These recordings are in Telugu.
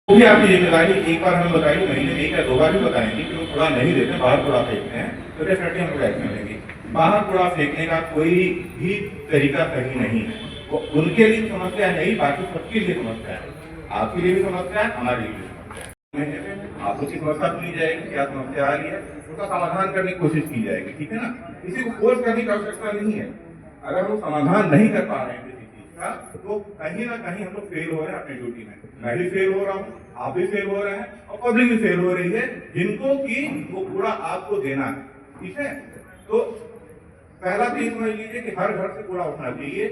वो भी आपकी जिम्मेदारी एक बार हमें बताइए, महीने में एक या 2 बार भी बताएंगे कि वो कूड़ा नहीं देते, बाहर कूड़ा फेंकते हैं, तो डेफिनेटली हम लोग एक्शन लेंगे। बाहर कूड़ा फेंकने का कोई भी तरीका सही नहीं है। वो उनके लिए समस्या है ही, बाकी सबके लिए समस्या है। आपके लिए भी समस्या है, हमारे लिए भी समस्या है। आप लोग की समस्या सुनी जाएगी, क्या समस्या आ रही है, उसका समाधान करने की कोशिश की जाएगी, ठीक है ना। किसी को फोर्स करने की आवश्यकता नहीं है। अगर हम समाधान नहीं कर पा रहे हैं तो कहीं ना कहीं हम लोग फेल हो रहे हैं अपनी ड्यूटी में। मैं भी फेल हो रहा हूँ, आप भी फेल हो रहे हैं, और पब्लिक भी फेल हो रही है, जिनको कि वो कूड़ा आपको देना है, ठीक है। तो पहला चीज समझ लीजिए कि हर घर से कूड़ा उठना चाहिए,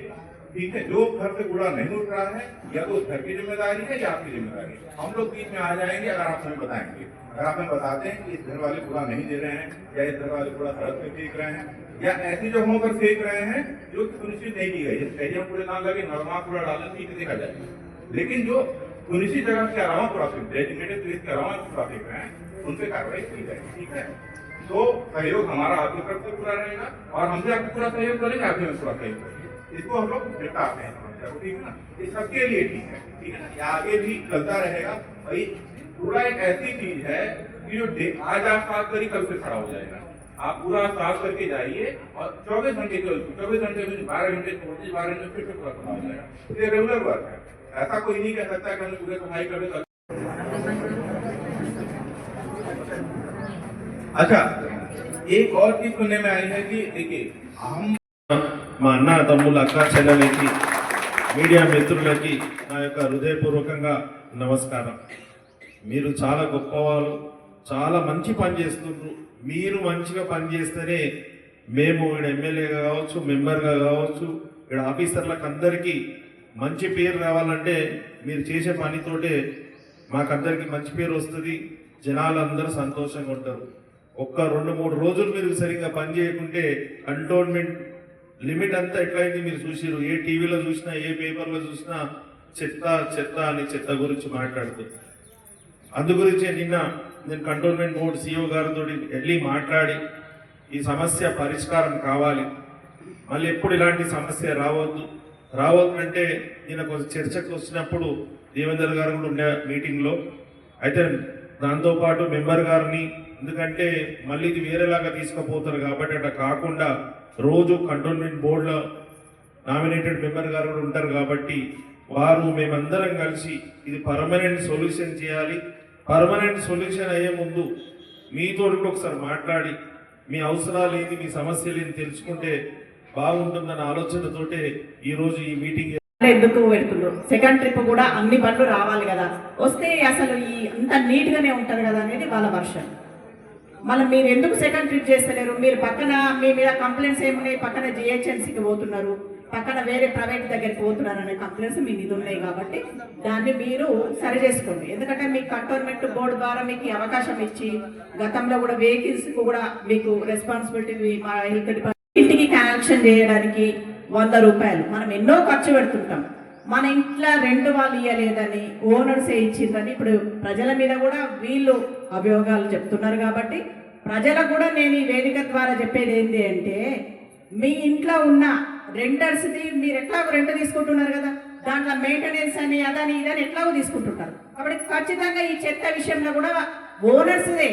ठीक है। जो घर से कूड़ा नहीं उठ रहा है, या तो उस घर की जिम्मेदारी है या आपकी जिम्मेदारी है। हम लोग बीच में आ जाएंगे अगर आप हमें बताएंगे। अगर आप हमें बताते हैं कि इस घर वाले कूड़ा नहीं दे रहे हैं, या इस घर वाले कूड़ा सड़क पे फेंक रहे हैं, या ऐसी जगहों पर फेंक रहे हैं जो सुनिश्चित नहीं की गई, जैसे कूड़े ना लगे, नॉर्मल कूड़ा डालने ठीक देखा जाए, लेकिन जो सुनिश्चित जगह के अलावा कूड़ा फेंक, डेजिग्नेटेड प्लेस के अलावा कूड़ा फेंक रहे हैं, उन पर कार्रवाई की जाएगी, ठीक है। तो सहयोग हमारा आपकी तरफ से पूरा रहेगा, और हमसे आपको पूरा सहयोग करेंगे, आपसे पूरा सहयोग करेंगे। इसको हम लोग निपटाते हैं समस्या को, ठीक है ना। ये सबके लिए ठीक है, ठीक है ना। ये आगे भी चलता रहेगा भाई। कूड़ा एक ऐसी चीज है कि जो आज आप साफ करी, कल से खड़ा हो जाएगा। आप पूरा साफ करके जाइए, और 24 घंटे में 12 घंटे 12 घंटे फिर पूरा खड़ा हो जाएगा। ये रेगुलर वर्क है, ऐसा कोई नहीं कह सकता कि हमने पूरे सफाई कर दे। अच्छा, एक और चीज सुनने में आई है कि देखिए, हम మా అన్న తమ్ముళ్ళ అక్క చెల్లెలకి మీడియా మిత్రులకి నా యొక్క హృదయపూర్వకంగా నమస్కారం. మీరు చాలా గొప్పవాళ్ళు, చాలా మంచి పని చేస్తున్నారు. మీరు మంచిగా పని చేస్తేనే మేము ఇక్కడ ఎమ్మెల్యేగా కావచ్చు, మెంబర్గా కావచ్చు, ఇక్కడ ఆఫీసర్లకు అందరికీ మంచి పేరు రావాలంటే మీరు చేసే పనితోటే మాకందరికీ మంచి పేరు వస్తుంది. జనాలు అందరూ సంతోషంగా ఉంటారు. ఒక్క 2-3 రోజులు మీరు సరిగ్గా పని చేయకుంటే కంటోన్మెంట్ లిమిట్ అంతా ఎట్లయింది మీరు చూసిరు. ఏ టీవీలో చూసినా, ఏ పేపర్లో చూసినా చెత్త చెత్త అని చెత్త గురించి మాట్లాడుతుంది. అందు గురించే నిన్న నేను కంటోన్మెంట్ బోర్డు సిఇఓ గారితో వెళ్ళి మాట్లాడి ఈ సమస్య పరిష్కారం కావాలి, మళ్ళీ ఎప్పుడు ఇలాంటి సమస్య రావద్దు అంటే నిన్న కొంచెం చర్చకు వచ్చినప్పుడు దేవేందర్ గారు కూడా ఉండే మీటింగ్లో. అయితే దాంతోపాటు మెంబర్ గారిని, ఎందుకంటే మళ్ళీ ఇది వేరేలాగా తీసుకుపోతారు కాబట్టి అట్లా కాకుండా రోజు కంటోన్మెంట్ బోర్డులో నామినేటెడ్ మెంబర్ గారు కూడా ఉంటారు కాబట్టి వారు మేమందరం కలిసి ఇది పర్మనెంట్ సొల్యూషన్ చేయాలి. పర్మనెంట్ సొల్యూషన్ అయ్యే ముందు మీతో కూడా ఒకసారి మాట్లాడి మీ అవసరాలు ఏంటి, మీ సమస్యలు ఏంటి తెలుసుకుంటే బాగుంటుందన్న ఆలోచనతోటే ఈరోజు ఈ మీటింగ్. ఎందుకు పెడుతున్నారు? సెకండ్ ట్రిప్ కూడా అన్ని బండ్లు రావాలి కదా, వస్తే అసలు ఈ అంత నీట్ గానే ఉంటది కదా అనేది వాళ్ళ వర్షన్. మళ్ళీ మీరు ఎందుకు సెకండ్ ట్రిప్ చేస్తలేరు? మీరు పక్కన మీ మీద కంప్లైంట్స్ ఏమున్నాయి? పక్కన జిహెచ్ఎంసీకి పోతున్నారు, పక్కన వేరే ప్రైవేట్ దగ్గరికి పోతున్నారు అనే కంప్లైంట్స్ మీ మీద ఉన్నాయి కాబట్టి దాన్ని మీరు సరి చేసుకోండి. ఎందుకంటే మీకు కంటోన్మెంట్ బోర్డు ద్వారా మీకు అవకాశం ఇచ్చి గతంలో కూడా వెహికల్స్ కూడా మీకు రెస్పాన్సిబిలిటీ, మా హెల్త్ డిపార్ట్మెంట్ ఇంటికి కనెక్షన్ చేయడానికి 100 రూపాయలు మనం ఎన్నో ఖర్చు పెడుతుంటాం. మన ఇంట్లో రెంట్ వాళ్ళు ఇవ్వలేదని ఓనర్సే ఇచ్చిందని ఇప్పుడు ప్రజల మీద కూడా వీళ్ళు అభియోగాలు చెప్తున్నారు. కాబట్టి ప్రజలకు కూడా నేను ఈ వేదిక ద్వారా చెప్పేది ఏంటి అంటే, మీ ఇంట్లో ఉన్న రెంటర్స్ది మీరు ఎట్లాగో రెంట్ తీసుకుంటున్నారు కదా, దాంట్లో మెయింటెనెన్స్ అని అదని ఇదని ఎట్లాగో తీసుకుంటుంటారు. కాబట్టి ఖచ్చితంగా ఈ చెత్త విషయంలో కూడా ఓనర్స్దే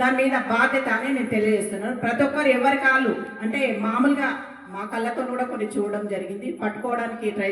దాని మీద బాధ్యత అని నేను తెలియజేస్తున్నాను. ప్రతి ఒక్కరు ఎవరి కాళ్ళు అంటే మామూలుగా మా కళ్ళతో కూడా కొన్ని చూడడం జరిగింది, పట్టుకోవడానికి ట్రై